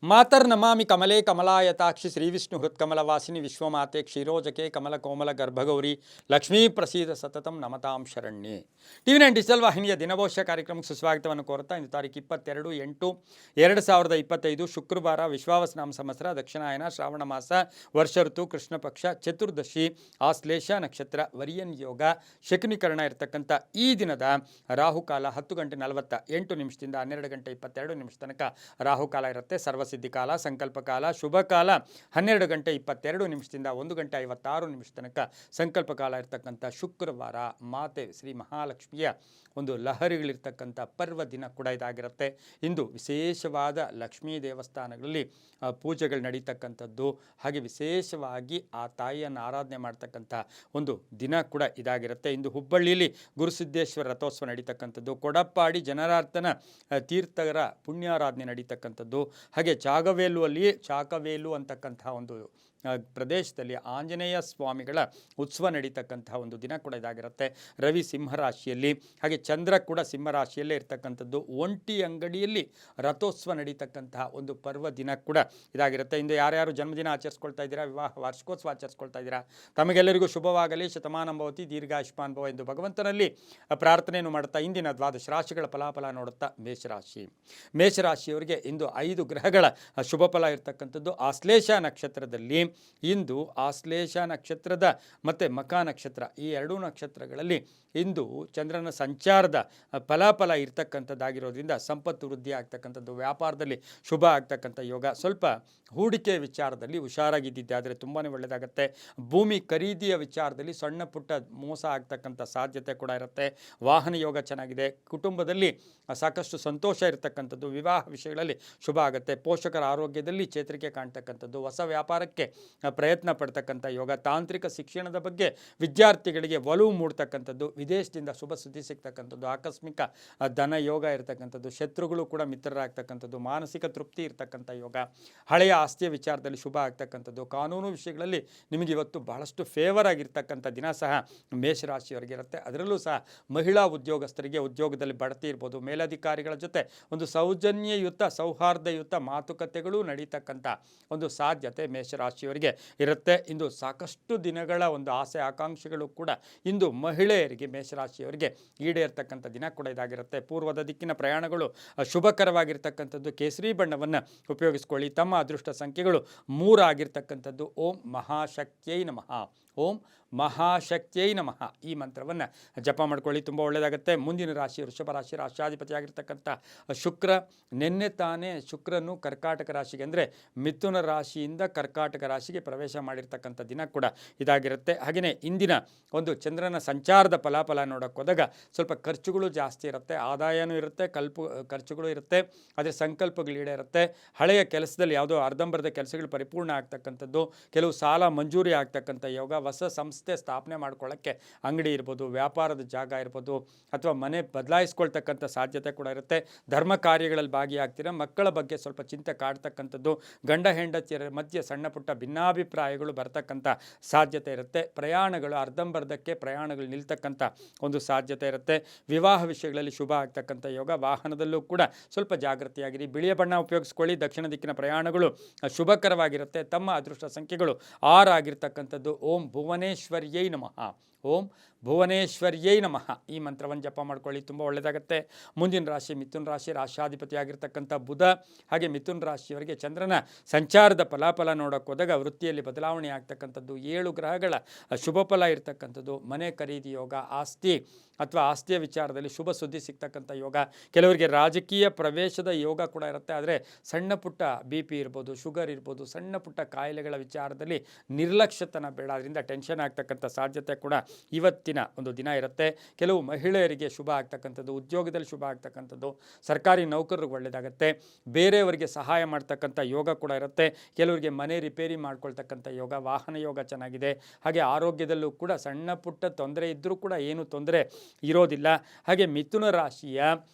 ಮಾತರ್ನಮಾಮಿ ಕಮಲೇ ಕಮಲಾಯತಾಕ್ಷಿ ಶ್ರೀವಿಷ್ಣು ಹೃತ್ಕಮಲವಾಸಿನಿ ವಿಶ್ವಮಾತೆ ಕ್ಷೀರೋಜಕೆ ಕಮಲ ಕೋಮಲ ಗರ್ಭಗೌರಿ ಲಕ್ಷ್ಮೀ ಪ್ರಸೀದ ಸತತಂ ನಮತಾಂ ಶರಣ್ಯೆ. ಟಿವಿ9 ಡಿಜಿಟಲ್ ವಾಹಿನಿಯ ದಿನಭವಿಷ್ಯ ಕಾರ್ಯಕ್ರಮಕ್ಕೆ ಸುಸ್ವಾಗತವನ್ನು ಕೋರುತ್ತಾ ಇಂದು ತಾರೀಕು 22/8/2025 ಶುಕ್ರವಾರ ವಿಶ್ವಾವಸನಾಮ ಸಂವತ್ಸರ ದಕ್ಷಿಣಾಯನ ಶ್ರಾವಣ ಮಾಸ ವರ್ಷ ಋತು ಕೃಷ್ಣ ಪಕ್ಷ ಚತುರ್ದಶಿ ಆಶ್ಲೇಷ ನಕ್ಷತ್ರ ವರಿಯನ್ ಯೋಗ ಶಕುನಿಕರಣ ಇರತಕ್ಕಂಥ ಈ ದಿನದ ರಾಹುಕಾಲ 10:48 ದಿಂದ 12:22 ತನಕ ರಾಹುಕಾಲ ಇರುತ್ತೆ. ಸರ್ವಸಿದ್ಧಿ ಕಾಲ, ಸಂಕಲ್ಪ ಕಾಲ, ಶುಭ ಕಾಲ 12:22 ದಿಂದ 1:56 ತನಕ ಸಂಕಲ್ಪ ಕಾಲ ಇರತಕ್ಕಂಥ ಶುಕ್ರವಾರ ಮಾತೆ ಶ್ರೀ ಮಹಾಲಕ್ಷ್ಮಿಯ ಒಂದು ಲಹರಿಗಳಿರ್ತಕ್ಕಂಥ ಪರ್ವ ದಿನ ಕೂಡ ಇದಾಗಿರುತ್ತೆ. ಇಂದು ವಿಶೇಷವಾದ ಲಕ್ಷ್ಮೀ ದೇವಸ್ಥಾನಗಳಲ್ಲಿ ಪೂಜೆಗಳು ನಡೀತಕ್ಕಂಥದ್ದು, ಹಾಗೆ ವಿಶೇಷವಾಗಿ ಆ ತಾಯಿಯನ್ನು ಆರಾಧನೆ ಮಾಡ್ತಕ್ಕಂಥ ಒಂದು ದಿನ ಕೂಡ ಇದಾಗಿರುತ್ತೆ. ಇಂದು ಹುಬ್ಬಳ್ಳಿಯಲ್ಲಿ ಗುರುಸಿದ್ದೇಶ್ವರ ರಥೋತ್ಸವ ನಡೀತಕ್ಕಂಥದ್ದು, ಕೊಡಪ್ಪಾಡಿ ಜನಾರ್ದನ ತೀರ್ಥರ ಪುಣ್ಯಾರಾಧನೆ ನಡೀತಕ್ಕಂಥದ್ದು, ಹಾಗೆ ಚಾಕವೇಲು ಅಂತಕ್ಕಂಥ ಒಂದು ಪ್ರದೇಶದಲ್ಲಿ ಆಂಜನೇಯ ಸ್ವಾಮಿಗಳ ಉತ್ಸವ ನಡೀತಕ್ಕಂತಹ ಒಂದು ದಿನ ಕೂಡ ಇದಾಗಿರುತ್ತೆ. ರವಿ ಸಿಂಹರಾಶಿಯಲ್ಲಿ, ಹಾಗೆ ಚಂದ್ರ ಕೂಡ ಸಿಂಹರಾಶಿಯಲ್ಲೇ ಇರ್ತಕ್ಕಂಥದ್ದು, ಒಂಟಿ ಅಂಗಡಿಯಲ್ಲಿ ರಥೋತ್ಸವ ನಡೀತಕ್ಕಂತಹ ಒಂದು ಪರ್ವ ದಿನ ಕೂಡ ಇದಾಗಿರುತ್ತೆ. ಇಂದು ಯಾರ್ಯಾರು ಜನ್ಮದಿನ ಆಚರಿಸ್ಕೊಳ್ತಾ ಇದ್ದೀರಾ, ವಿವಾಹ ವಾರ್ಷಿಕೋತ್ಸವ ಆಚರಿಸ್ಕೊಳ್ತಾ ಇದ್ದೀರಾ, ತಮಗೆಲ್ಲರಿಗೂ ಶುಭವಾಗಲಿ, ಶತಮಾನಂಭವತಿ, ದೀರ್ಘಾಯುಷ್ಮಾನ್ ಭವ ಎಂದು ಭಗವಂತನಲ್ಲಿ ಪ್ರಾರ್ಥನೆಯನ್ನು ಮಾಡುತ್ತಾ ಇಂದಿನ ದ್ವಾದಶ ರಾಶಿಗಳ ಫಲಾಫಲ ನೋಡುತ್ತಾ ಮೇಷರಾಶಿಯವರಿಗೆ ಇಂದು 5 ಗ್ರಹಗಳ ಶುಭ ಫಲ ಇರತಕ್ಕಂಥದ್ದು. ಆಶ್ಲೇಷ ನಕ್ಷತ್ರದಲ್ಲಿ ಇಂದು ಆಶ್ಲೇಷ ನಕ್ಷತ್ರದ ಮತ್ತು ಮಖ ನಕ್ಷತ್ರ ಈ ಎರಡೂ ನಕ್ಷತ್ರಗಳಲ್ಲಿ ಇಂದು ಚಂದ್ರನ ಸಂಚಾರದ ಫಲಾಫಲ ಇರ್ತಕ್ಕಂಥದ್ದಾಗಿರೋದ್ರಿಂದ ಸಂಪತ್ತು ವೃದ್ಧಿ ಆಗ್ತಕ್ಕಂಥದ್ದು, ವ್ಯಾಪಾರದಲ್ಲಿ ಶುಭ ಆಗ್ತಕ್ಕಂಥ ಯೋಗ. ಸ್ವಲ್ಪ ಹೂಡಿಕೆ ವಿಚಾರದಲ್ಲಿ ಹುಷಾರಾಗಿದ್ದಿದ್ದೆ ಆದರೆ ತುಂಬಾ ಒಳ್ಳೆಯದಾಗುತ್ತೆ. ಭೂಮಿ ಖರೀದಿಯ ವಿಚಾರದಲ್ಲಿ ಸಣ್ಣ ಪುಟ್ಟ ಮೋಸ ಆಗ್ತಕ್ಕಂಥ ಸಾಧ್ಯತೆ ಕೂಡ ಇರುತ್ತೆ. ವಾಹನ ಯೋಗ ಚೆನ್ನಾಗಿದೆ. ಕುಟುಂಬದಲ್ಲಿ ಸಾಕಷ್ಟು ಸಂತೋಷ ಇರತಕ್ಕಂಥದ್ದು, ವಿವಾಹ ವಿಷಯಗಳಲ್ಲಿ ಶುಭ ಆಗುತ್ತೆ. ಪೋಷಕರ ಆರೋಗ್ಯದಲ್ಲಿ ಚೇತರಿಕೆ ಕಾಣ್ತಕ್ಕಂಥದ್ದು, ಹೊಸ ವ್ಯಾಪಾರಕ್ಕೆ ಪ್ರಯತ್ನ ಪಡ್ತಕ್ಕಂಥ ಯೋಗ. ತಾಂತ್ರಿಕ ಶಿಕ್ಷಣದ ಬಗ್ಗೆ ವಿದ್ಯಾರ್ಥಿಗಳಿಗೆ ಒಲವು ಮೂಡ್ತಕ್ಕಂಥದ್ದು, ವಿದೇಶದಿಂದ ಶುಭ ಸುದ್ದಿ ಸಿಗ್ತಕ್ಕಂಥದ್ದು, ಆಕಸ್ಮಿಕ ಧನ ಯೋಗ ಇರತಕ್ಕಂಥದ್ದು, ಶತ್ರುಗಳು ಕೂಡ ಮಿತ್ರರಾಗ್ತಕ್ಕಂಥದ್ದು, ಮಾನಸಿಕ ತೃಪ್ತಿ ಇರತಕ್ಕಂಥ ಯೋಗ. ಹಳೆಯ ಆಸ್ತಿಯ ವಿಚಾರದಲ್ಲಿ ಶುಭ ಆಗ್ತಕ್ಕಂಥದ್ದು. ಕಾನೂನು ವಿಷಯಗಳಲ್ಲಿ ನಿಮಗೆ ಇವತ್ತು ಬಹಳಷ್ಟು ಫೇವರ್ ಆಗಿರ್ತಕ್ಕಂಥ ದಿನ ಸಹ ಮೇಷರಾಶಿಯವರಿಗೆ ಇರುತ್ತೆ. ಅದರಲ್ಲೂ ಸಹ ಮಹಿಳಾ ಉದ್ಯೋಗಸ್ಥರಿಗೆ ಉದ್ಯೋಗದಲ್ಲಿ ಬಡ್ತಿ ಇರ್ಬೋದು, ಮೇಲಧಿಕಾರಿಗಳ ಜೊತೆ ಒಂದು ಸೌಜನ್ಯಯುತ ಸೌಹಾರ್ದಯುತ ಮಾತುಕತೆಗಳು ನಡೀತಕ್ಕಂಥ ಒಂದು ಸಾಧ್ಯತೆ ಮೇಷರಾಶಿಯವರಿಗೆ ಇರುತ್ತೆ. ಇಂದು ಸಾಕಷ್ಟು ದಿನಗಳ ಒಂದು ಆಸೆ ಆಕಾಂಕ್ಷೆಗಳು ಕೂಡ ಇಂದು ಮಹಿಳೆಯರಿಗೆ ಮೇಷರಾಶಿಯವರಿಗೆ ಈಡೇರ್ತಕ್ಕಂಥ ದಿನ ಕೂಡ ಇದಾಗಿರುತ್ತೆ. ಪೂರ್ವದ ದಿಕ್ಕಿನ ಪ್ರಯಾಣಗಳು ಶುಭಕರವಾಗಿರ್ತಕ್ಕಂಥದ್ದು. ಕೇಸರಿ ಬಣ್ಣವನ್ನು ಉಪಯೋಗಿಸ್ಕೊಳ್ಳಿ. ತಮ್ಮ ಅದೃಷ್ಟ ಸಂಖ್ಯೆಗಳು 3 ಆಗಿರ್ತಕ್ಕಂಥದ್ದು. ಓಂ ಮಹಾಶಕ್ತಿಯೈ ನಮಃ, ಓಂ ಮಹಾಶಕ್ತಿಯೈ ನಮಃ ಈ ಮಂತ್ರವನ್ನು ಜಪ ಮಾಡ್ಕೊಳ್ಳಿ, ತುಂಬ ಒಳ್ಳೆಯದಾಗುತ್ತೆ. ಮುಂದಿನ ರಾಶಿ ವೃಷಭ ರಾಶಿ. ರಾಶಾಧಿಪತಿಯಾಗಿರ್ತಕ್ಕಂಥ ಶುಕ್ರ ನಿನ್ನೆ ತಾನೇ ಶುಕ್ರನು ಕರ್ಕಾಟಕ ರಾಶಿಗೆ ಅಂದರೆ ಮಿಥುನ ರಾಶಿಯಿಂದ ಕರ್ಕಾಟಕ ರಾಶಿಗೆ ಪ್ರವೇಶ ಮಾಡಿರ್ತಕ್ಕಂಥ ದಿನ ಕೂಡ ಇದಾಗಿರುತ್ತೆ. ಹಾಗೆಯೇ ಇಂದಿನ ಒಂದು ಚಂದ್ರನ ಸಂಚಾರದ ಫಲಾಫಲ ನೋಡೋಕೆ ಹೋದಾಗ ಸ್ವಲ್ಪ ಖರ್ಚುಗಳು ಜಾಸ್ತಿ ಇರುತ್ತೆ, ಆದಾಯನೂ ಇರುತ್ತೆ, ಖರ್ಚುಗಳು ಇರುತ್ತೆ, ಆದರೆ ಸಂಕಲ್ಪಗಳು ಈಡೇರುತ್ತೆ. ಹಳೆಯ ಕೆಲಸದಲ್ಲಿ ಯಾವುದೋ ಅರ್ಧಂಬರ್ಧ ಕೆಲಸಗಳು ಪರಿಪೂರ್ಣ ಆಗ್ತಕ್ಕಂಥದ್ದು, ಕೆಲವು ಸಾಲ ಮಂಜೂರಿ ಆಗ್ತಕ್ಕಂಥ ಯೋಗ. ಹೊಸ ಸಂಸ್ಥೆ ಸ್ಥಾಪನೆ ಮಾಡ್ಕೊಳ್ಳೋಕ್ಕೆ ಅಂಗಡಿ ಇರ್ಬೋದು, ವ್ಯಾಪಾರದ ಜಾಗ ಇರ್ಬೋದು, ಅಥವಾ ಮನೆ ಬದಲಾಯಿಸ್ಕೊಳ್ತಕ್ಕಂಥ ಸಾಧ್ಯತೆ ಕೂಡ ಇರುತ್ತೆ. ಧರ್ಮ ಕಾರ್ಯಗಳಲ್ಲಿ ಭಾಗಿಯಾಗ್ತೀರ. ಮಕ್ಕಳ ಬಗ್ಗೆ ಸ್ವಲ್ಪ ಚಿಂತೆ ಕಾಡ್ತಕ್ಕಂಥದ್ದು, ಗಂಡ ಹೆಂಡತಿಯರ ಮಧ್ಯೆ ಸಣ್ಣ ಪುಟ್ಟ ಭಿನ್ನಾಭಿಪ್ರಾಯಗಳು ಬರ್ತಕ್ಕಂಥ ಸಾಧ್ಯತೆ ಇರುತ್ತೆ. ಪ್ರಯಾಣಗಳು ಅರ್ಧಂಬರ್ಧಕ್ಕೆ ಪ್ರಯಾಣಗಳು ನಿಲ್ತಕ್ಕಂಥ ಒಂದು ಸಾಧ್ಯತೆ ಇರುತ್ತೆ. ವಿವಾಹ ವಿಷಯಗಳಲ್ಲಿ ಶುಭ ಆಗ್ತಕ್ಕಂಥ ಯೋಗ. ವಾಹನದಲ್ಲೂ ಕೂಡ ಸ್ವಲ್ಪ ಜಾಗೃತಿಯಾಗಿರಿ. ಬಿಳಿಯ ಬಣ್ಣ ಉಪಯೋಗಿಸ್ಕೊಳ್ಳಿ. ದಕ್ಷಿಣ ದಿಕ್ಕಿನ ಪ್ರಯಾಣಗಳು ಶುಭಕರವಾಗಿರುತ್ತೆ. ತಮ್ಮ ಅದೃಷ್ಟ ಸಂಖ್ಯೆಗಳು 6 ಆಗಿರ್ತಕ್ಕಂಥದ್ದು. ಓಂ ಭುವನೇಶ್ವರ್ಯೈ ನಮಃ, ಓಂ ಭುವನೇಶ್ವರ್ಯೈ ನಮಃ ಈ ಮಂತ್ರವನ್ನು ಜಪ ಮಾಡ್ಕೊಳ್ಳಿ, ತುಂಬ ಒಳ್ಳೆಯದಾಗುತ್ತೆ. ಮುಂದಿನ ರಾಶಿ ಮಿಥುನ ರಾಶಿ. ರಾಶಾಧಿಪತಿಯಾಗಿರ್ತಕ್ಕಂಥ ಬುಧ, ಹಾಗೆ ಮಿಥುನ ರಾಶಿಯವರಿಗೆ ಚಂದ್ರನ ಸಂಚಾರದ ಫಲಾಫಲ ನೋಡೋಕೆ ಹೋದಾಗ ವೃತ್ತಿಯಲ್ಲಿ ಬದಲಾವಣೆ ಆಗ್ತಕ್ಕಂಥದ್ದು, 7 ಗ್ರಹಗಳ ಶುಭ ಫಲ ಇರ್ತಕ್ಕಂಥದ್ದು, ಮನೆ ಖರೀದಿ ಯೋಗ, ಆಸ್ತಿ ಅಥವಾ ಆಸ್ತಿಯ ವಿಚಾರದಲ್ಲಿ ಶುಭ ಸುದ್ದಿ ಸಿಗ್ತಕ್ಕಂಥ ಯೋಗ. ಕೆಲವರಿಗೆ ರಾಜಕೀಯ ಪ್ರವೇಶದ ಯೋಗ ಕೂಡ ಇರುತ್ತೆ. ಆದರೆ ಸಣ್ಣ ಪುಟ್ಟ BP ಇರ್ಬೋದು, ಶುಗರ್ ಇರ್ಬೋದು, ಸಣ್ಣ ಪುಟ್ಟ ಕಾಯಿಲೆಗಳ ವಿಚಾರದಲ್ಲಿ ನಿರ್ಲಕ್ಷ್ಯತನ ಬೇಡ, ಅದರಿಂದ ಟೆನ್ಷನ್ ಆಗ್ತಕ್ಕಂಥ ಸಾಧ್ಯತೆ ಕೂಡ ಇವತ್ತಿನ ಒಂದು ದಿನ ಇರುತ್ತೆ. ಕೆಲವು ಮಹಿಳೆಯರಿಗೆ ಶುಭ ಆಗ್ತಕ್ಕಂಥದ್ದು, ಉದ್ಯೋಗದಲ್ಲಿ ಶುಭ ಆಗ್ತಕ್ಕಂಥದ್ದು, ಸರ್ಕಾರಿ ನೌಕರರಿಗೆ ಒಳ್ಳೆಯದಾಗುತ್ತೆ. ಬೇರೆಯವರಿಗೆ ಸಹಾಯ ಮಾಡ್ತಕ್ಕಂಥ ಯೋಗ ಕೂಡ ಇರುತ್ತೆ. ಕೆಲವರಿಗೆ ಮನೆ ರಿಪೇರಿ ಮಾಡ್ಕೊಳ್ತಕ್ಕಂಥ ಯೋಗ, ವಾಹನ ಯೋಗ ಚೆನ್ನಾಗಿದೆ. ಹಾಗೆ ಆರೋಗ್ಯದಲ್ಲೂ ಕೂಡ ಸಣ್ಣ ಪುಟ್ಟ ತೊಂದರೆ ಇದ್ದರೂ ಕೂಡ ಏನು ತೊಂದರೆ ಇರೋದಿಲ್ಲ. ಹಾಗೆ ಮಿಥುನ ರಾಶಿಯ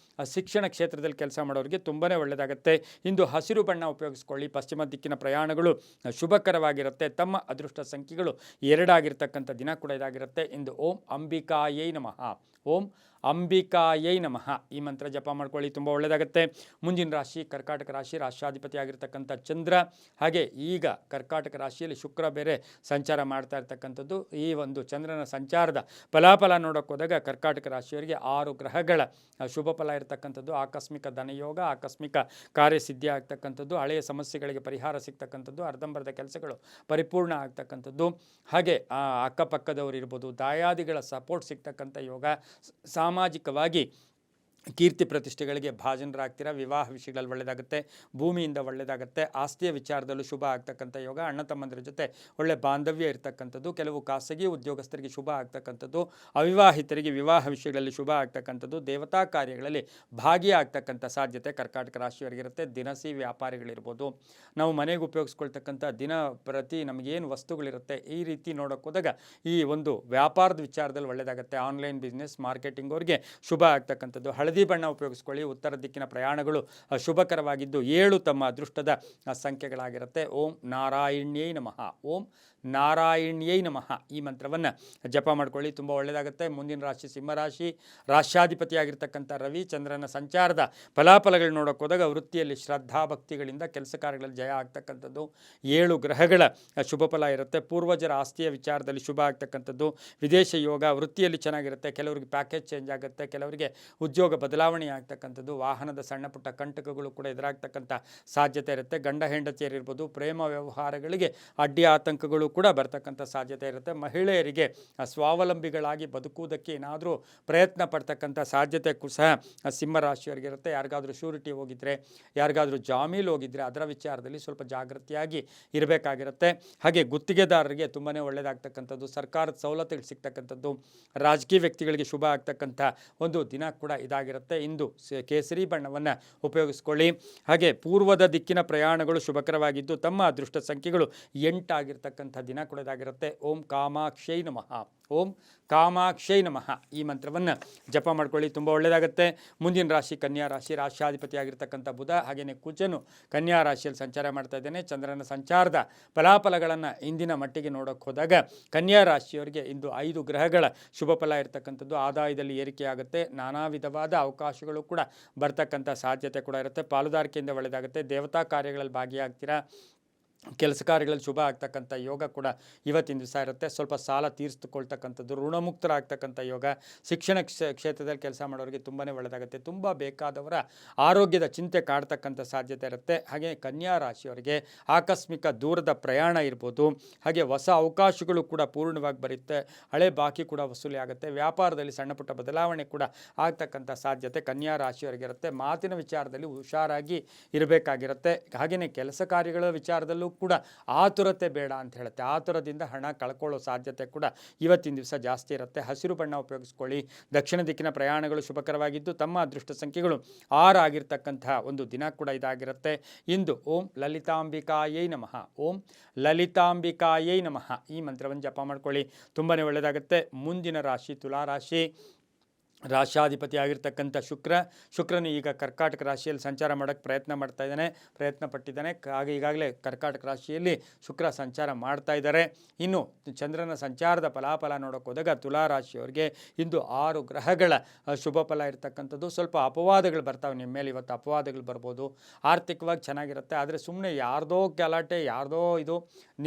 ಶಿಕ್ಷಣ ಕ್ಷೇತ್ರದಲ್ಲಿ ಕೆಲಸ ಮಾಡೋರಿಗೆ ತುಂಬಾ ಒಳ್ಳೆಯದಾಗುತ್ತೆ. ಇಂದು ಹಸಿರು ಬಣ್ಣ ಉಪಯೋಗಿಸ್ಕೊಳ್ಳಿ. ಪಶ್ಚಿಮ ದಿಕ್ಕಿನ ಪ್ರಯಾಣಗಳು ಶುಭಕರವಾಗಿರುತ್ತೆ. ತಮ್ಮ ಅದೃಷ್ಟ ಸಂಖ್ಯೆಗಳು 2 ಆಗಿರ್ತಕ್ಕಂಥ ದಿನ ಕೂಡ ಇದಾಗಿರುತ್ತೆ. ಇಂದು ಓಂ ಅಂಬಿಕಾಯೈ ನಮಃ, ಓಂ ಅಂಬಿಕಾಯೈ ನಮಃ ಈ ಮಂತ್ರ ಜಪ ಮಾಡ್ಕೊಳ್ಳಿ, ತುಂಬ ಒಳ್ಳೆಯದಾಗುತ್ತೆ. ಮುಂದಿನ ರಾಶಿ ಕರ್ಕಾಟಕ ರಾಶಿ, ರಾಷ್ಟ್ರಾಧಿಪತಿ ಆಗಿರ್ತಕ್ಕಂಥ ಚಂದ್ರ. ಹಾಗೆ ಈಗ ಕರ್ಕಾಟಕ ರಾಶಿಯಲ್ಲಿ ಶುಕ್ರ ಬೇರೆ ಸಂಚಾರ ಮಾಡ್ತಾ ಇರ್ತಕ್ಕಂಥದ್ದು. ಈ ಒಂದು ಚಂದ್ರನ ಸಂಚಾರದ ಫಲಾಫಲ ನೋಡೋಕೆ ಹೋದಾಗ ಕರ್ಕಾಟಕ ರಾಶಿಯವರಿಗೆ 6 ಗ್ರಹಗಳ ಶುಭ ಫಲ ಇರತಕ್ಕಂಥದ್ದು. ಆಕಸ್ಮಿಕ ಧನಯೋಗ, ಆಕಸ್ಮಿಕ ಕಾರ್ಯಸಿದ್ಧಿ ಆಗ್ತಕ್ಕಂಥದ್ದು, ಹಳೆಯ ಸಮಸ್ಯೆಗಳಿಗೆ ಪರಿಹಾರ ಸಿಗ್ತಕ್ಕಂಥದ್ದು, ಅರ್ಧಂಬರ್ಧ ಕೆಲಸಗಳು ಪರಿಪೂರ್ಣ ಆಗ್ತಕ್ಕಂಥದ್ದು. ಹಾಗೆ ಅಕ್ಕಪಕ್ಕದವರು ಇರ್ಬೋದು, ದಾಯಾದಿಗಳ ಸಪೋರ್ಟ್ ಸಿಗ್ತಕ್ಕಂಥ ಯೋಗ. ಸಾಮಾಜಿಕವಾಗಿ ಕೀರ್ತಿ ಪ್ರತಿಷ್ಠೆಗಳಿಗೆ ಭಾಜನರಾಗ್ತೀರಾ. ವಿವಾಹ ವಿಷಯಗಳಲ್ಲಿ ಒಳ್ಳೆಯದಾಗುತ್ತೆ, ಭೂಮಿಯಿಂದ ಒಳ್ಳೆಯದಾಗುತ್ತೆ, ಆಸ್ತಿಯ ವಿಚಾರದಲ್ಲೂ ಶುಭ ಆಗ್ತಕ್ಕಂಥ ಯೋಗ. ಅಣ್ಣ ತಮ್ಮಂದಿರ ಜೊತೆ ಒಳ್ಳೆ ಬಾಂಧವ್ಯ ಇರ್ತಕ್ಕಂಥದ್ದು. ಕೆಲವು ಖಾಸಗಿ ಉದ್ಯೋಗಸ್ಥರಿಗೆ ಶುಭ ಆಗ್ತಕ್ಕಂಥದ್ದು. ಅವಿವಾಹಿತರಿಗೆ ವಿವಾಹ ವಿಷಯಗಳಲ್ಲಿ ಶುಭ ಆಗ್ತಕ್ಕಂಥದ್ದು. ದೇವತಾ ಕಾರ್ಯಗಳಲ್ಲಿ ಭಾಗಿಯಾಗ್ತಕ್ಕಂಥ ಸಾಧ್ಯತೆ ಕರ್ಕಾಟಕ ರಾಶಿಯವರಿಗಿರುತ್ತೆ. ದಿನಸಿ ವ್ಯಾಪಾರಿಗಳಿರ್ಬೋದು, ನಾವು ಮನೆಗೆ ಉಪಯೋಗಿಸ್ಕೊಳ್ತಕ್ಕಂಥ ದಿನ ಪ್ರತಿ ನಮಗೇನು ವಸ್ತುಗಳಿರುತ್ತೆ, ಈ ರೀತಿ ನೋಡೋಕೆ ಹೋದಾಗ ಈ ಒಂದು ವ್ಯಾಪಾರದ ವಿಚಾರದಲ್ಲಿ ಒಳ್ಳೆಯದಾಗುತ್ತೆ. ಆನ್ಲೈನ್ ಬಿಸ್ನೆಸ್ ಮಾರ್ಕೆಟಿಂಗ್ ಅವ್ರಿಗೆ ಶುಭ ಆಗ್ತಕ್ಕಂಥದ್ದು. ಹಳದಿ ಬಣ್ಣ ಉಪಯೋಗಿಸ್ಕೊಳ್ಳಿ. ಉತ್ತರ ದಿಕ್ಕಿನ ಪ್ರಯಾಣಗಳು ಶುಭಕರವಾಗಿದ್ದು 7 ತಮ್ಮ ಅದೃಷ್ಟದ ಸಂಖ್ಯೆಗಳಾಗಿರುತ್ತೆ. ಓಂ ನಾರಾಯಣ್ಯೈ ನಮಃ. ಓಂ ನಾರಾಯಣ್ಯೈ ನಮಃ ಈ ಮಂತ್ರವನ್ನು ಜಪ ಮಾಡ್ಕೊಳ್ಳಿ, ತುಂಬ ಒಳ್ಳೆಯದಾಗುತ್ತೆ. ಮುಂದಿನ ರಾಶಿ ಸಿಂಹರಾಶಿ, ರಾಷ್ಟ್ರಾಧಿಪತಿಯಾಗಿರ್ತಕ್ಕಂಥ ರವಿ ಚಂದ್ರನ ಸಂಚಾರದ ಫಲಾಫಲಗಳು ನೋಡೋಕೆ ಹೋದಾಗ ವೃತ್ತಿಯಲ್ಲಿ ಶ್ರದ್ಧಾ ಭಕ್ತಿಗಳಿಂದ ಕೆಲಸ ಕಾರ್ಯಗಳಲ್ಲಿ ಜಯ ಆಗ್ತಕ್ಕಂಥದ್ದು. 7 ಗ್ರಹಗಳ ಶುಭ ಫಲ ಇರುತ್ತೆ. ಪೂರ್ವಜರ ಆಸ್ತಿಯ ವಿಚಾರದಲ್ಲಿ ಶುಭ ಆಗ್ತಕ್ಕಂಥದ್ದು. ವಿದೇಶ ಯೋಗ, ವೃತ್ತಿಯಲ್ಲಿ ಚೆನ್ನಾಗಿರುತ್ತೆ. ಕೆಲವರಿಗೆ ಪ್ಯಾಕೇಜ್ ಚೇಂಜ್ ಆಗುತ್ತೆ, ಕೆಲವರಿಗೆ ಉದ್ಯೋಗ ಬದಲಾವಣೆ ಆಗ್ತಕ್ಕಂಥದ್ದು. ವಾಹನದ ಸಣ್ಣ ಪುಟ್ಟ ಕಂಟಕಗಳು ಕೂಡ ಎದುರಾಗ್ತಕ್ಕಂಥ ಸಾಧ್ಯತೆ ಇರುತ್ತೆ. ಗಂಡ ಹೆಂಡತಿಯರಿರ್ಬೋದು, ಪ್ರೇಮ ವ್ಯವಹಾರಗಳಿಗೆ ಅಡ್ಡಿ ಆತಂಕಗಳು ಕೂಡ ಬರ್ತಕ್ಕಂಥ ಸಾಧ್ಯತೆ ಇರುತ್ತೆ. ಮಹಿಳೆಯರಿಗೆ ಸ್ವಾವಲಂಬಿಗಳಾಗಿ ಬದುಕುವುದಕ್ಕೆ ಏನಾದರೂ ಪ್ರಯತ್ನ ಪಡ್ತಕ್ಕಂಥ ಸಾಧ್ಯತೆ ಸಹ ಸಿಂಹರಾಶಿಯವರಿಗಿರುತ್ತೆ. ಯಾರಿಗಾದರೂ ಶ್ಯೂರಿಟಿ ಹೋಗಿದ್ರೆ, ಯಾರಿಗಾದರೂ ಜಾಮೀನು ಹೋಗಿದ್ರೆ ಅದರ ವಿಚಾರದಲ್ಲಿ ಸ್ವಲ್ಪ ಜಾಗೃತಿಯಾಗಿ ಇರಬೇಕಾಗಿರುತ್ತೆ. ಹಾಗೆ ಗುತ್ತಿಗೆದಾರರಿಗೆ ತುಂಬಾ ಒಳ್ಳೆಯದಾಗ್ತಕ್ಕಂಥದ್ದು. ಸರ್ಕಾರದ ಸವಲತ್ತುಗಳು ಸಿಗ್ತಕ್ಕಂಥದ್ದು. ರಾಜಕೀಯ ವ್ಯಕ್ತಿಗಳಿಗೆ ಶುಭ ಆಗ್ತಕ್ಕಂಥ ಒಂದು ದಿನ ಕೂಡ ಇದಾಗಿರುತ್ತೆ. ಇಂದು ಕೇಸರಿ ಬಣ್ಣವನ್ನು ಉಪಯೋಗಿಸ್ಕೊಳ್ಳಿ. ಹಾಗೆ ಪೂರ್ವದ ದಿಕ್ಕಿನ ಪ್ರಯಾಣಗಳು ಶುಭಕರವಾಗಿದ್ದು ತಮ್ಮ ಅದೃಷ್ಟ ಸಂಖ್ಯೆಗಳು 8 ಆಗಿರ್ತಕ್ಕಂಥ ದಿನ ಕೂಡ ಇದಾಗಿರುತ್ತೆ. ಓಂ ಕಾಮಾಕ್ಷೈ ನಮಃ. ಓಂ ಕಾಮಾಕ್ಷೈ ನಮಃ ಈ ಮಂತ್ರವನ್ನು ಜಪ ಮಾಡ್ಕೊಳ್ಳಿ, ತುಂಬ ಒಳ್ಳೆಯದಾಗುತ್ತೆ. ಮುಂದಿನ ರಾಶಿ ಕನ್ಯಾ ರಾಶಿ, ರಾಷ್ಟ್ರಾಧಿಪತಿ ಆಗಿರ್ತಕ್ಕಂಥ ಬುಧ ಹಾಗೆಯೇ ಕುಜನು ಕನ್ಯಾ ರಾಶಿಯಲ್ಲಿ ಸಂಚಾರ ಮಾಡ್ತಾ ಇದ್ದೇನೆ. ಚಂದ್ರನ ಸಂಚಾರದ ಫಲಾಫಲಗಳನ್ನು ಇಂದಿನ ಮಟ್ಟಿಗೆ ನೋಡೋಕೆ ಹೋದಾಗ ಕನ್ಯಾ ರಾಶಿಯವರಿಗೆ ಇಂದು 5 ಗ್ರಹಗಳ ಶುಭ ಫಲ ಇರತಕ್ಕಂಥದ್ದು. ಆದಾಯದಲ್ಲಿ ಏರಿಕೆ ಆಗುತ್ತೆ. ನಾನಾ ವಿಧವಾದ ಅವಕಾಶಗಳು ಕೂಡ ಬರ್ತಕ್ಕಂಥ ಸಾಧ್ಯತೆ ಕೂಡ ಇರುತ್ತೆ. ಪಾಲುದಾರಿಕೆಯಿಂದ ಒಳ್ಳೆಯದಾಗುತ್ತೆ. ದೇವತಾ ಕಾರ್ಯಗಳಲ್ಲಿ ಭಾಗಿಯಾಗ್ತೀರಾ. ಕೆಲಸ ಕಾರ್ಯಗಳಲ್ಲಿ ಶುಭ ಆಗ್ತಕ್ಕಂಥ ಯೋಗ ಕೂಡ ಇವತ್ತಿನ ದಿವಸ ಇರುತ್ತೆ. ಸ್ವಲ್ಪ ಸಾಲ ತೀರಿಸಿಕೊಳ್ತಕ್ಕಂಥದ್ದು, ಋಣಮುಕ್ತರಾಗ್ತಕ್ಕಂಥ ಯೋಗ. ಶಿಕ್ಷಣ ಕ್ಷೇತ್ರದಲ್ಲಿ ಕೆಲಸ ಮಾಡೋರಿಗೆ ತುಂಬಾ ಒಳ್ಳೆಯದಾಗುತ್ತೆ. ತುಂಬ ಬೇಕಾದವರ ಆರೋಗ್ಯದ ಚಿಂತೆ ಕಾಡ್ತಕ್ಕಂಥ ಸಾಧ್ಯತೆ ಇರುತ್ತೆ. ಹಾಗೆ ಕನ್ಯಾ ರಾಶಿಯವರಿಗೆ ಆಕಸ್ಮಿಕ ದೂರದ ಪ್ರಯಾಣ ಇರ್ಬೋದು. ಹಾಗೆ ಹೊಸ ಅವಕಾಶಗಳು ಕೂಡ ಪೂರ್ಣವಾಗಿ ಬರುತ್ತೆ. ಹಳೆ ಬಾಕಿ ಕೂಡ ವಸೂಲಿ ಆಗುತ್ತೆ. ವ್ಯಾಪಾರದಲ್ಲಿ ಸಣ್ಣ ಪುಟ್ಟ ಬದಲಾವಣೆ ಕೂಡ ಆಗ್ತಕ್ಕಂಥ ಸಾಧ್ಯತೆ ಕನ್ಯಾ ರಾಶಿಯವರಿಗಿರುತ್ತೆ. ಮಾತಿನ ವಿಚಾರದಲ್ಲಿ ಹುಷಾರಾಗಿ ಇರಬೇಕಾಗಿರುತ್ತೆ. ಹಾಗೆಯೇ ಕೆಲಸ ಕಾರ್ಯಗಳ ವಿಚಾರದಲ್ಲೂ ಕೂಡ ಆತುರತೆ ಬೇಡ ಅಂತ ಹೇಳುತ್ತೆ. ಆತುರದಿಂದ ಹಣ ಕಳ್ಕೊಳ್ಳೋ ಸಾಧ್ಯತೆ ಕೂಡ ಇವತ್ತಿನ ದಿವಸ ಜಾಸ್ತಿ ಇರುತ್ತೆ. ಹಸಿರು ಬಣ್ಣ ಉಪಯೋಗಿಸ್ಕೊಳ್ಳಿ. ದಕ್ಷಿಣ ದಿಕ್ಕಿನ ಪ್ರಯಾಣಗಳು ಶುಭಕರವಾಗಿದ್ದು ತಮ್ಮ ಅದೃಷ್ಟ ಸಂಖ್ಯೆಗಳು 6 ಆಗಿರ್ತಕ್ಕಂತಹ ಒಂದು ದಿನ ಕೂಡ ಇದಾಗಿರುತ್ತೆ. ಇಂದು ಓಂ ಲಲಿತಾಂಬಿಕಾಯೈ ನಮಃ. ಓಂ ಲಲಿತಾಂಬಿಕಾಯೈ ನಮಃ ಈ ಮಂತ್ರವನ್ನು ಜಪ ಮಾಡ್ಕೊಳ್ಳಿ, ತುಂಬಾ ಒಳ್ಳೆಯದಾಗುತ್ತೆ. ಮುಂದಿನ ರಾಶಿ ತುಲಾರಾಶಿ, ರಾಷ್ಟ್ರಾಧಿಪತಿ ಆಗಿರ್ತಕ್ಕಂಥ ಶುಕ್ರನು ಈಗ ಕರ್ಕಾಟಕ ರಾಶಿಯಲ್ಲಿ ಸಂಚಾರ ಮಾಡೋಕ್ಕೆ ಪ್ರಯತ್ನ ಪಟ್ಟಿದ್ದಾನೆ. ಹಾಗೆ ಈಗಾಗಲೇ ಕರ್ಕಾಟಕ ರಾಶಿಯಲ್ಲಿ ಶುಕ್ರ ಸಂಚಾರ ಮಾಡ್ತಾ ಇದ್ದಾರೆ. ಇನ್ನು ಚಂದ್ರನ ಸಂಚಾರದ ಫಲಾಫಲ ನೋಡೋಕೆ ಹೋದಾಗ ತುಲಾ ರಾಶಿಯವರಿಗೆ ಇಂದು 6 ಗ್ರಹಗಳ ಶುಭ ಫಲ ಇರ್ತಕ್ಕಂಥದ್ದು. ಸ್ವಲ್ಪ ಅಪವಾದಗಳು ಬರ್ತಾವೆ ನಿಮ್ಮ ಮೇಲೆ, ಇವತ್ತು ಅಪವಾದಗಳು ಬರ್ಬೋದು. ಆರ್ಥಿಕವಾಗಿ ಚೆನ್ನಾಗಿರುತ್ತೆ, ಆದರೆ ಸುಮ್ಮನೆ ಯಾರ್ದೋ ಗಲಾಟೆ, ಯಾರ್ದೋ ಇದು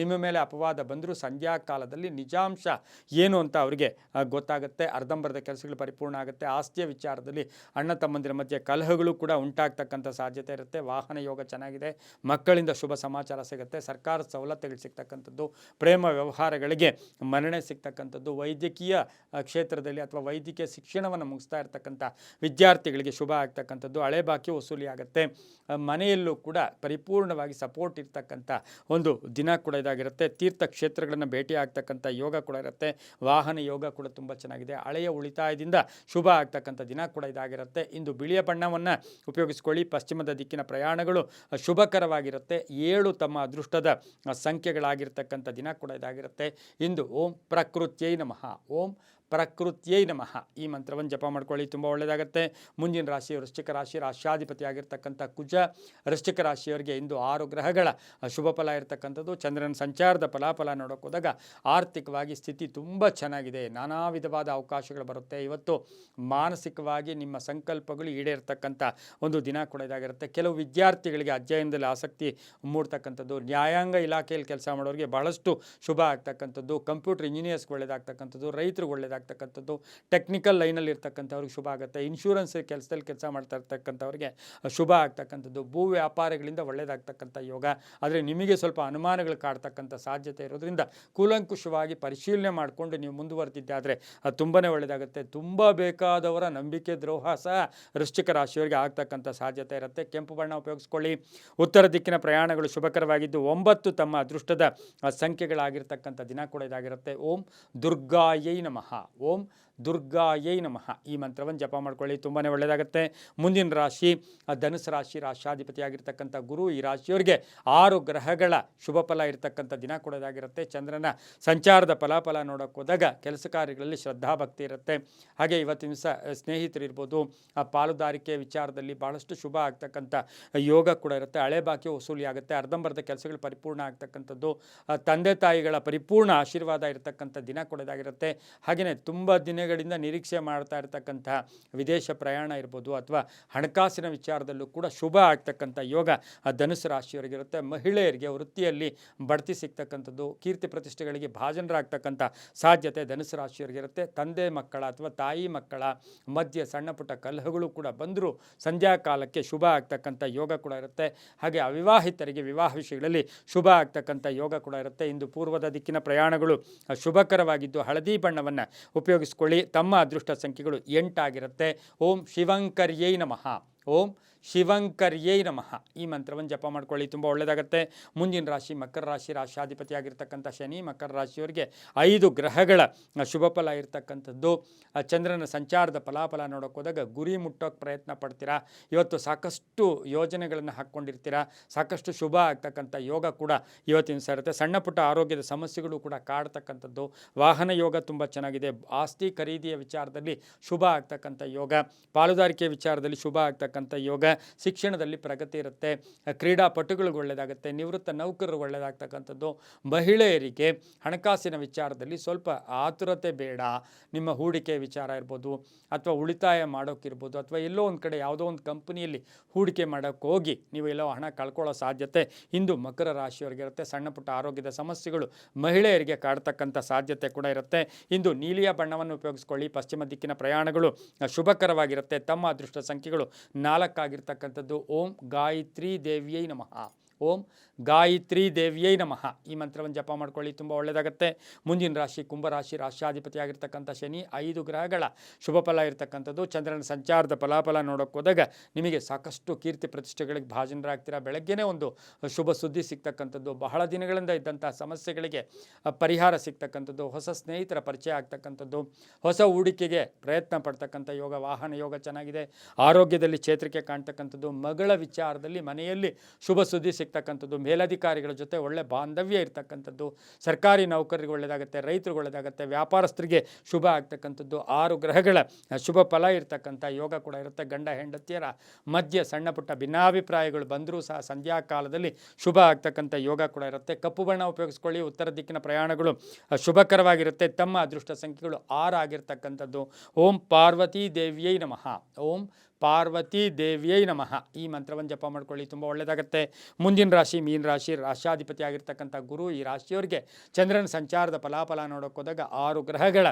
ನಿಮ್ಮ ಮೇಲೆ ಅಪವಾದ ಬಂದರೂ ಸಂಧ್ಯಾ ಕಾಲದಲ್ಲಿ ನಿಜಾಂಶ ಏನು ಅಂತ ಅವರಿಗೆ ಗೊತ್ತಾಗುತ್ತೆ. ಅರ್ಧಂಬರ್ಧ ಕೆಲಸಗಳು ಪರಿಪೂರ್ಣ ಆಗುತ್ತೆ. ಆಸ್ತಿಯ ವಿಚಾರದಲ್ಲಿ ಅಣ್ಣ ತಮ್ಮಂದಿರ ಮಧ್ಯೆ ಕಲಹಗಳು ಕೂಡ ಉಂಟಾಗ್ತಕ್ಕಂಥ ಸಾಧ್ಯತೆ ಇರುತ್ತೆ. ವಾಹನ ಯೋಗ ಚೆನ್ನಾಗಿದೆ. ಮಕ್ಕಳಿಂದ ಶುಭ ಸಮಾಚಾರ ಸಿಗುತ್ತೆ. ಸರ್ಕಾರದ ಸವಲತ್ತುಗಳು ಸಿಗ್ತಕ್ಕಂಥದ್ದು. ಪ್ರೇಮ ವ್ಯವಹಾರಗಳಿಗೆ ಮನ್ನಣೆ ಸಿಗ್ತಕ್ಕಂಥದ್ದು. ವೈದ್ಯಕೀಯ ಕ್ಷೇತ್ರದಲ್ಲಿ ಅಥವಾ ವೈದ್ಯಕೀಯ ಶಿಕ್ಷಣವನ್ನು ಮುಗಿಸ್ತಾ ಇರ್ತಕ್ಕಂಥ ವಿದ್ಯಾರ್ಥಿಗಳಿಗೆ ಶುಭ ಆಗ್ತಕ್ಕಂಥದ್ದು. ಹಳೆ ಬಾಕಿ ವಸೂಲಿ ಆಗುತ್ತೆ. ಮನೆಯಲ್ಲೂ ಕೂಡ ಪರಿಪೂರ್ಣವಾಗಿ ಸಪೋರ್ಟ್ ಇರ್ತಕ್ಕಂಥ ಒಂದು ದಿನ ಕೂಡ ಇದಾಗಿರುತ್ತೆ. ತೀರ್ಥ ಕ್ಷೇತ್ರಗಳನ್ನು ಭೇಟಿ ಆಗ್ತಕ್ಕಂಥ ಯೋಗ ಕೂಡ ಇರುತ್ತೆ. ವಾಹನ ಯೋಗ ಕೂಡ ತುಂಬ ಚೆನ್ನಾಗಿದೆ. ಹಳೆಯ ಉಳಿತಾಯದಿಂದ ಶುಭ ಆಗ್ತಕ್ಕಂಥ ದಿನ ಕೂಡ ಇದಾಗಿರುತ್ತೆ. ಇಂದು ಬಿಳಿಯ ಬಣ್ಣವನ್ನು ಉಪಯೋಗಿಸ್ಕೊಳ್ಳಿ. ಪಶ್ಚಿಮದ ದಿಕ್ಕಿನ ಪ್ರಯಾಣಗಳು ಶುಭಕರವಾಗಿರುತ್ತೆ. 7 ತಮ್ಮ ಅದೃಷ್ಟದ ಸಂಖ್ಯೆಗಳಾಗಿರ್ತಕ್ಕಂಥ ದಿನ ಕೂಡ ಇದಾಗಿರುತ್ತೆ. ಇಂದು ಓಂ ಪ್ರಕೃತ್ಯೈ ನಮಃ. ಓಂ ಪ್ರಕೃತಿಯೈ ನಮಃ ಈ ಮಂತ್ರವನ್ನು ಜಪ ಮಾಡ್ಕೊಳ್ಳಿ, ತುಂಬ ಒಳ್ಳೆಯದಾಗುತ್ತೆ. ಮುಂದಿನ ರಾಶಿ ವೃಶ್ಚಿಕ ರಾಶಿ, ರಾಶ್ಯಾಧಿಪತಿ ಆಗಿರ್ತಕ್ಕಂಥ ಕುಜ. ವೃಶ್ಚಿಕ ರಾಶಿಯವರಿಗೆ ಇಂದು 6 ಗ್ರಹಗಳ ಶುಭ ಫಲ ಇರತಕ್ಕಂಥದ್ದು. ಚಂದ್ರನ ಸಂಚಾರದ ಫಲಾಫಲ ನೋಡೋಕೆ ಹೋದಾಗ ಆರ್ಥಿಕವಾಗಿ ಸ್ಥಿತಿ ತುಂಬ ಚೆನ್ನಾಗಿದೆ, ನಾನಾ ವಿಧವಾದ ಅವಕಾಶಗಳು ಬರುತ್ತೆ. ಇವತ್ತು ಮಾನಸಿಕವಾಗಿ ನಿಮ್ಮ ಸಂಕಲ್ಪಗಳು ಈಡೇರ್ತಕ್ಕಂಥ ಒಂದು ದಿನ ಕೂಡ ಇದಾಗಿರುತ್ತೆ. ಕೆಲವು ವಿದ್ಯಾರ್ಥಿಗಳಿಗೆ ಅಧ್ಯಯನದಲ್ಲಿ ಆಸಕ್ತಿ ಮೂಡ್ತಕ್ಕಂಥದ್ದು, ನ್ಯಾಯಾಂಗ ಇಲಾಖೆಯಲ್ಲಿ ಕೆಲಸ ಮಾಡೋರಿಗೆ ಬಹಳಷ್ಟು ಶುಭ ಆಗ್ತಕ್ಕಂಥದ್ದು, ಕಂಪ್ಯೂಟರ್ ಇಂಜಿನಿಯರ್ಸ್ಗೆ ಒಳ್ಳೆಯದಾಗ್ತಕ್ಕಂಥದ್ದು, ರೈತರಿಗೆ ಒಳ್ಳೆಯದಾಗ್ತಕ್ಕಂಥದ್ದು, ಟೆಕ್ನಿಕಲ್ ಲೈನಲ್ಲಿ ಇರ್ತಕ್ಕಂಥವ್ರಿಗೆ ಶುಭ ಆಗುತ್ತೆ. ಇನ್ಶೂರೆನ್ಸ್ ಕೆಲಸದಲ್ಲಿ ಕೆಲಸ ಮಾಡ್ತಾ ಇರ್ತಕ್ಕಂಥವ್ರಿಗೆ ಶುಭ ಆಗ್ತಕ್ಕಂಥದ್ದು, ಭೂ ವ್ಯಾಪಾರಿಗಳಿಂದ ಒಳ್ಳೆಯದಾಗ್ತಕ್ಕಂಥ ಯೋಗ. ಆದರೆ ನಿಮಗೆ ಸ್ವಲ್ಪ ಅನುಮಾನಗಳು ಕಾಡ್ತಕ್ಕಂಥ ಸಾಧ್ಯತೆ ಇರೋದ್ರಿಂದ ಕೂಲಂಕುಷವಾಗಿ ಪರಿಶೀಲನೆ ಮಾಡಿಕೊಂಡು ನೀವು ಮುಂದುವರೆದಿದ್ದೆ ಆದರೆ ಅದು ತುಂಬಾ ಒಳ್ಳೆಯದಾಗುತ್ತೆ. ತುಂಬ ಬೇಕಾದವರ ನಂಬಿಕೆ ದ್ರೋಹ ಸಹ ವೃಶ್ಚಿಕ ರಾಶಿಯವರಿಗೆ ಆಗ್ತಕ್ಕಂಥ ಸಾಧ್ಯತೆ ಇರುತ್ತೆ. ಕೆಂಪು ಬಣ್ಣ ಉಪಯೋಗಿಸ್ಕೊಳ್ಳಿ. ಉತ್ತರ ದಿಕ್ಕಿನ ಪ್ರಯಾಣಗಳು ಶುಭಕರವಾಗಿದ್ದು 9 ತಮ್ಮ ಅದೃಷ್ಟದ ಸಂಖ್ಯೆಗಳಾಗಿರ್ತಕ್ಕಂಥ ದಿನ ಕೂಡ ಇದಾಗಿರುತ್ತೆ. ಓಂ ದುರ್ಗಾಯೈ ನಮಃ, ಓಂ ದುರ್ಗಾಯೈ ನಮಃ ಈ ಮಂತ್ರವನ್ನು ಜಪ ಮಾಡ್ಕೊಳ್ಳಿ, ತುಂಬಾ ಒಳ್ಳೆಯದಾಗುತ್ತೆ. ಮುಂದಿನ ರಾಶಿ ಧನುಸು ರಾಶಿ, ರಾಶ್ಯಾಧಿಪತಿಯಾಗಿರ್ತಕ್ಕಂಥ ಗುರು. ಈ ರಾಶಿಯವರಿಗೆ 6 ಗ್ರಹಗಳ ಶುಭ ಫಲ ಇರತಕ್ಕಂಥ ದಿನ ಕೂಡ ಇದಾಗಿರುತ್ತೆ. ಚಂದ್ರನ ಸಂಚಾರದ ಫಲಾಫಲ ನೋಡೋಕೆ ಹೋದಾಗ ಕೆಲಸ ಕಾರ್ಯಗಳಲ್ಲಿ ಶ್ರದ್ಧಾಭಕ್ತಿ ಇರುತ್ತೆ. ಹಾಗೆ ಇವತ್ತಿನ ದಿವಸ ಸ್ನೇಹಿತರು ಇರ್ಬೋದು, ಪಾಲುದಾರಿಕೆ ವಿಚಾರದಲ್ಲಿ ಭಾಳಷ್ಟು ಶುಭ ಆಗ್ತಕ್ಕಂಥ ಯೋಗ ಕೂಡ ಇರುತ್ತೆ. ಹಳೆ ಬಾಕಿ ವಸೂಲಿ ಆಗುತ್ತೆ. ಅರ್ಧಂಬರ್ಧ ಕೆಲಸಗಳು ಪರಿಪೂರ್ಣ ಆಗ್ತಕ್ಕಂಥದ್ದು, ತಂದೆ ತಾಯಿಗಳ ಪರಿಪೂರ್ಣ ಆಶೀರ್ವಾದ ಇರತಕ್ಕಂಥ ದಿನ ಕೂಡ ಇದಾಗಿರುತ್ತೆ. ಹಾಗೆಯೇ ತುಂಬ ದಿನಗಳಿಂದ ನಿರೀಕ್ಷೆ ಮಾಡ್ತಾ ಇರತಕ್ಕಂಥ ವಿದೇಶ ಪ್ರಯಾಣ ಇರ್ಬೋದು ಅಥವಾ ಹಣಕಾಸಿನ ವಿಚಾರದಲ್ಲೂ ಕೂಡ ಶುಭ ಆಗ್ತಕ್ಕಂಥ ಯೋಗ ಧನುಸು ರಾಶಿಯವರಿಗಿರುತ್ತೆ. ಮಹಿಳೆಯರಿಗೆ ವೃತ್ತಿಯಲ್ಲಿ ಬಡ್ತಿ ಸಿಗ್ತಕ್ಕಂಥದ್ದು, ಕೀರ್ತಿ ಪ್ರತಿಷ್ಠೆಗಳಿಗೆ ಭಾಜನರಾಗ್ತಕ್ಕಂಥ ಸಾಧ್ಯತೆ ಧನುಸು ರಾಶಿಯವರಿಗಿರುತ್ತೆ. ತಂದೆ ಮಕ್ಕಳ ಅಥವಾ ತಾಯಿ ಮಕ್ಕಳ ಮಧ್ಯೆ ಸಣ್ಣ ಪುಟ್ಟ ಕಲಹಗಳು ಕೂಡ ಬಂದರೂ ಸಂಧ್ಯಾ ಕಾಲಕ್ಕೆ ಶುಭ ಆಗ್ತಕ್ಕಂಥ ಯೋಗ ಕೂಡ ಇರುತ್ತೆ. ಹಾಗೆ ಅವಿವಾಹಿತರಿಗೆ ವಿವಾಹ ವಿಷಯಗಳಲ್ಲಿ ಶುಭ ಆಗ್ತಕ್ಕಂಥ ಯೋಗ ಕೂಡ ಇರುತ್ತೆ. ಇಂದು ಪೂರ್ವದ ದಿಕ್ಕಿನ ಪ್ರಯಾಣಗಳು ಶುಭಕರವಾಗಿದ್ದು ಹಳದಿ ಬಣ್ಣವನ್ನು ಉಪಯೋಗಿಸ್ಕೊಳ್ಳಿ. ತಮ್ಮ ಅದೃಷ್ಟ ಸಂಖ್ಯೆಗಳು 8 ಆಗಿರುತ್ತೆ. ಓಂ ಶಿವಂಕರ್ಯೈ ನಮಃ, ಓಂ ಶಿವಂಕರ್ಯೈ ನಮಃ ಈ ಮಂತ್ರವನ್ನು ಜಪ ಮಾಡ್ಕೊಳ್ಳಿ, ತುಂಬ ಒಳ್ಳೆಯದಾಗುತ್ತೆ. ಮುಂದಿನ ರಾಶಿ ಮಕರ ರಾಶಿ, ರಾಶ್ಯಾಧಿಪತಿಯಾಗಿರ್ತಕ್ಕಂಥ ಶನಿ. ಮಕರ ರಾಶಿಯವರಿಗೆ 5 ಗ್ರಹಗಳ ಶುಭ ಫಲ ಇರ್ತಕ್ಕಂಥದ್ದು. ಚಂದ್ರನ ಸಂಚಾರದ ಫಲಾಫಲ ನೋಡೋಕೆ ಹೋದಾಗ ಗುರಿ ಮುಟ್ಟೋಕೆ ಪ್ರಯತ್ನ ಪಡ್ತೀರಾ. ಇವತ್ತು ಸಾಕಷ್ಟು ಯೋಜನೆಗಳನ್ನು ಹಾಕ್ಕೊಂಡಿರ್ತೀರಾ. ಸಾಕಷ್ಟು ಶುಭ ಆಗ್ತಕ್ಕಂಥ ಯೋಗ ಕೂಡ ಇವತ್ತಿನ ದಿವಸ ಇರುತ್ತೆ. ಸಣ್ಣ ಪುಟ್ಟ ಆರೋಗ್ಯದ ಸಮಸ್ಯೆಗಳು ಕೂಡ ಕಾಡ್ತಕ್ಕಂಥದ್ದು. ವಾಹನ ಯೋಗ ತುಂಬ ಚೆನ್ನಾಗಿದೆ. ಆಸ್ತಿ ಖರೀದಿಯ ವಿಚಾರದಲ್ಲಿ ಶುಭ ಆಗ್ತಕ್ಕಂಥ ಯೋಗ. ಪಾಲುದಾರಿಕೆ ವಿಚಾರದಲ್ಲಿ ಶುಭ ಆಗ್ತಕ್ಕಂಥ ಯೋಗ. ಶಿಕ್ಷಣದಲ್ಲಿ ಪ್ರಗತಿ ಇರುತ್ತೆ. ಕ್ರೀಡಾಪಟುಗಳಿಗೆ ಒಳ್ಳೆಯದಾಗುತ್ತೆ. ನಿವೃತ್ತ ನೌಕರರು ಒಳ್ಳೆಯದಾಗ್ತಕ್ಕಂಥದ್ದು. ಮಹಿಳೆಯರಿಗೆ ಹಣಕಾಸಿನ ವಿಚಾರದಲ್ಲಿ ಸ್ವಲ್ಪ ಆತುರತೆ ಬೇಡ. ನಿಮ್ಮ ಹೂಡಿಕೆ ವಿಚಾರ ಇರ್ಬೋದು ಅಥವಾ ಉಳಿತಾಯ ಮಾಡೋಕ್ಕಿರ್ಬೋದು ಅಥವಾ ಎಲ್ಲೋ ಒಂದು ಕಡೆ ಯಾವುದೋ ಒಂದು ಕಂಪನಿಯಲ್ಲಿ ಹೂಡಿಕೆ ಮಾಡೋಕ್ಕೆ ಹೋಗಿ ನೀವು ಎಲ್ಲೋ ಹಣ ಕಳ್ಕೊಳ್ಳೋ ಸಾಧ್ಯತೆ ಇಂದು ಮಕರ ರಾಶಿಯವರಿಗಿರುತ್ತೆ. ಸಣ್ಣ ಪುಟ್ಟ ಆರೋಗ್ಯದ ಸಮಸ್ಯೆಗಳು ಮಹಿಳೆಯರಿಗೆ ಕಾಡ್ತಕ್ಕಂಥ ಸಾಧ್ಯತೆ ಕೂಡ ಇರುತ್ತೆ. ಇಂದು ನೀಲಿಯ ಬಣ್ಣವನ್ನು ಉಪಯೋಗಿಸ್ಕೊಳ್ಳಿ. ಪಶ್ಚಿಮ ದಿಕ್ಕಿನ ಪ್ರಯಾಣಗಳು ಶುಭಕರವಾಗಿರುತ್ತೆ. ತಮ್ಮ ಅದೃಷ್ಟ ಸಂಖ್ಯೆಗಳು 4 ಆಗಿರ್ತಕ್ಕಂಥದ್ದು. ಓಂ ಗಾಯತ್ರಿ ದೇವಿಯೈ ನಮಃ, ಓಂ ಗಾಯತ್ರಿ ದೇವಿಯೈ ನಮಃ ಈ ಮಂತ್ರವನ್ನು ಜಪ ಮಾಡ್ಕೊಳ್ಳಿ, ತುಂಬ ಒಳ್ಳೆಯದಾಗುತ್ತೆ. ಮುಂದಿನ ರಾಶಿ ಕುಂಭರಾಶಿ, ರಾಶ್ಯಾಧಿಪತಿಯಾಗಿರ್ತಕ್ಕಂಥ ಶನಿ. 5 ಗ್ರಹಗಳ ಶುಭ ಫಲ ಇರತಕ್ಕಂಥದ್ದು. ಚಂದ್ರನ ಸಂಚಾರದ ಫಲಾಫಲ ನೋಡೋಕೆ ಹೋದಾಗ ನಿಮಗೆ ಸಾಕಷ್ಟು ಕೀರ್ತಿ ಪ್ರತಿಷ್ಠೆಗಳಿಗೆ ಭಾಜನರಾಗ್ತೀರಾ. ಬೆಳಗ್ಗೆನೇ ಒಂದು ಶುಭ ಸುದ್ದಿ ಸಿಗ್ತಕ್ಕಂಥದ್ದು, ಬಹಳ ದಿನಗಳಿಂದ ಇದ್ದಂಥ ಸಮಸ್ಯೆಗಳಿಗೆ ಪರಿಹಾರ ಸಿಗ್ತಕ್ಕಂಥದ್ದು, ಹೊಸ ಸ್ನೇಹಿತರ ಪರಿಚಯ ಆಗ್ತಕ್ಕಂಥದ್ದು, ಹೊಸ ಹೂಡಿಕೆಗೆ ಪ್ರಯತ್ನ ಪಡ್ತಕ್ಕಂಥ ಯೋಗ. ವಾಹನ ಯೋಗ ಚೆನ್ನಾಗಿದೆ. ಆರೋಗ್ಯದಲ್ಲಿ ಚೇತರಿಕೆ ಕಾಣ್ತಕ್ಕಂಥದ್ದು. ಮಗಳ ವಿಚಾರದಲ್ಲಿ ಮನೆಯಲ್ಲಿ ಶುಭ ಸುದ್ದಿ ಸಿಗ್ತಕ್ಕಂಥದ್ದು. ಮೇಲಧಿಕಾರಿಗಳ ಜೊತೆ ಒಳ್ಳೆ ಬಾಂಧವ್ಯ ಇರ್ತಕ್ಕಂಥದ್ದು. ಸರ್ಕಾರಿ ನೌಕರರಿಗೆ ಒಳ್ಳೆಯದಾಗುತ್ತೆ. ರೈತರಿಗೆ ಒಳ್ಳೆಯದಾಗುತ್ತೆ. ವ್ಯಾಪಾರಸ್ಥರಿಗೆ ಶುಭ ಆಗ್ತಕ್ಕಂಥದ್ದು. 6 ಗ್ರಹಗಳ ಶುಭ ಫಲ ಇರ್ತಕ್ಕಂಥ ಯೋಗ ಕೂಡ ಇರುತ್ತೆ. ಗಂಡ ಹೆಂಡತಿಯರ ಮಧ್ಯೆ ಸಣ್ಣ ಪುಟ್ಟ ಭಿನ್ನಾಭಿಪ್ರಾಯಗಳು ಬಂದರೂ ಸಹ ಸಂಧ್ಯಾ ಕಾಲದಲ್ಲಿ ಶುಭ ಆಗ್ತಕ್ಕಂಥ ಯೋಗ ಕೂಡ ಇರುತ್ತೆ. ಕಪ್ಪು ಬಣ್ಣ ಉಪಯೋಗಿಸ್ಕೊಳ್ಳಿ. ಉತ್ತರ ದಿಕ್ಕಿನ ಪ್ರಯಾಣಗಳು ಶುಭಕರವಾಗಿರುತ್ತೆ. ತಮ್ಮ ಅದೃಷ್ಟ ಸಂಖ್ಯೆಗಳು 6 ಆಗಿರ್ತಕ್ಕಂಥದ್ದು. ಓಂ ಪಾರ್ವತೀ ದೇವಿಯೈ ನಮಃ, ಓಂ ಪಾರ್ವತೀ ದೇವಿಯೈ ನಮಃ ಈ ಮಂತ್ರವನ್ನು ಜಪ ಮಾಡ್ಕೊಳ್ಳಿ, ತುಂಬ ಒಳ್ಳೆಯದಾಗುತ್ತೆ. ಮುಂದಿನ ರಾಶಿ ಮೀನ ರಾಶಿ, ರಾಶ್ಯಾಧಿಪತಿ ಆಗಿರ್ತಕ್ಕಂಥ ಗುರು. ಈ ರಾಶಿಯವರಿಗೆ ಚಂದ್ರನ ಸಂಚಾರದ ಫಲಾಫಲ ನೋಡೋಕೆ ಹೋದಾಗ 6 ಗ್ರಹಗಳ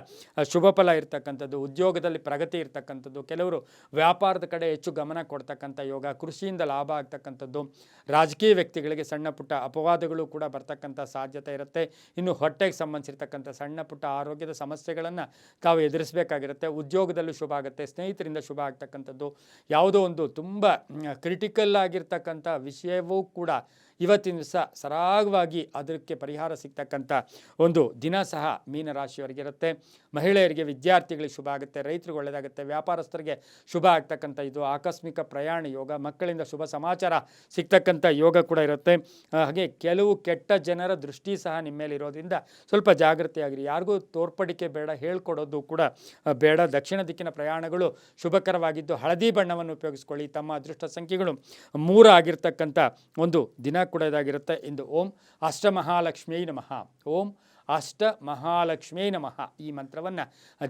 ಶುಭ ಫಲ ಇರ್ತಕ್ಕಂಥದ್ದು. ಉದ್ಯೋಗದಲ್ಲಿ ಪ್ರಗತಿ ಇರ್ತಕ್ಕಂಥದ್ದು. ಕೆಲವರು ವ್ಯಾಪಾರದ ಕಡೆ ಹೆಚ್ಚು ಗಮನ ಕೊಡ್ತಕ್ಕಂಥ ಯೋಗ. ಕೃಷಿಯಿಂದ ಲಾಭ ಆಗ್ತಕ್ಕಂಥದ್ದು. ರಾಜಕೀಯ ವ್ಯಕ್ತಿಗಳಿಗೆ ಸಣ್ಣ ಪುಟ್ಟ ಅಪವಾದಗಳು ಕೂಡ ಬರ್ತಕ್ಕಂಥ ಸಾಧ್ಯತೆ ಇರುತ್ತೆ. ಇನ್ನು ಹೊಟ್ಟೆಗೆ ಸಂಬಂಧಿಸಿರ್ತಕ್ಕಂಥ ಸಣ್ಣ ಪುಟ್ಟ ಆರೋಗ್ಯದ ಸಮಸ್ಯೆಗಳನ್ನು ತಾವು ಎದುರಿಸಬೇಕಾಗಿರುತ್ತೆ. ಉದ್ಯೋಗದಲ್ಲೂ ಶುಭ ಆಗುತ್ತೆ. ಸ್ನೇಹಿತರಿಂದ ಶುಭ ಆಗ್ತಕ್ಕಂಥದ್ದು. ಯಾವುದೋ ಒಂದು ತುಂಬ ಕ್ರಿಟಿಕಲ್ ಆಗಿರ್ತಕ್ಕಂಥ ವಿಷಯವೂ ಕೂಡ ಇವತ್ತಿನ ದಿವಸ ಸರಾಗವಾಗಿ ಅದಕ್ಕೆ ಪರಿಹಾರ ಸಿಗ್ತಕ್ಕಂಥ ಒಂದು ದಿನ ಸಹ ಮೀನರಾಶಿಯವರಿಗಿರುತ್ತೆ. ಮಹಿಳೆಯರಿಗೆ, ವಿದ್ಯಾರ್ಥಿಗಳಿಗೆ ಶುಭ ಆಗುತ್ತೆ, ರೈತರಿಗೆ ಒಳ್ಳೆಯದಾಗುತ್ತೆ, ವ್ಯಾಪಾರಸ್ಥರಿಗೆ ಶುಭ ಆಗ್ತಕ್ಕಂಥ ಇದು ಆಕಸ್ಮಿಕ ಪ್ರಯಾಣ ಯೋಗ, ಮಕ್ಕಳಿಂದ ಶುಭ ಸಮಾಚಾರ ಸಿಗ್ತಕ್ಕಂಥ ಯೋಗ ಕೂಡ ಇರುತ್ತೆ. ಹಾಗೆ ಕೆಲವು ಕೆಟ್ಟ ಜನರ ದೃಷ್ಟಿ ಸಹ ನಿಮ್ಮ ಮೇಲೆ ಇರೋದ್ರಿಂದ ಸ್ವಲ್ಪ ಜಾಗೃತಿಯಾಗಿರಿ. ಯಾರಿಗೂ ತೋರ್ಪಡಿಕೆ ಬೇಡ, ಹೇಳ್ಕೊಡೋದು ಕೂಡ ಬೇಡ. ದಕ್ಷಿಣ ದಿಕ್ಕಿನ ಪ್ರಯಾಣಗಳು ಶುಭಕರವಾಗಿದ್ದು ಹಳದಿ ಬಣ್ಣವನ್ನು ಉಪಯೋಗಿಸ್ಕೊಳ್ಳಿ. ತಮ್ಮ ಅದೃಷ್ಟ ಸಂಖ್ಯೆಗಳು 3 ಆಗಿರ್ತಕ್ಕಂಥ ಒಂದು ದಿನ ಕೂಡ ಇದಾಗಿರುತ್ತೆ. ಇಂದು ಓಂ ಅಷ್ಟಮಹಾಲಕ್ಷ್ಮೀ ನಮಃ, ಓಂ ಅಷ್ಟಮಹಾಲಕ್ಷ್ಮೀ ನಮಃ ಈ ಮಂತ್ರವನ್ನು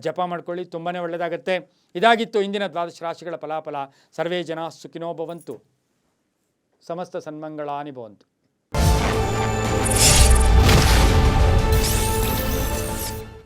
ಜಪ ಮಾಡ್ಕೊಳ್ಳಿ, ತುಂಬಾ ಒಳ್ಳೆಯದಾಗುತ್ತೆ. ಇದಾಗಿತ್ತು ಇಂದಿನ 12 ರಾಶಿಗಳ ಫಲಾಫಲ. ಸರ್ವೇ ಜನ ಸುಖಿನೋ ಭವಂತು, ಸಮಸ್ತ ಸನ್ಮಂಗಳಾನಿ ಭವಂತು.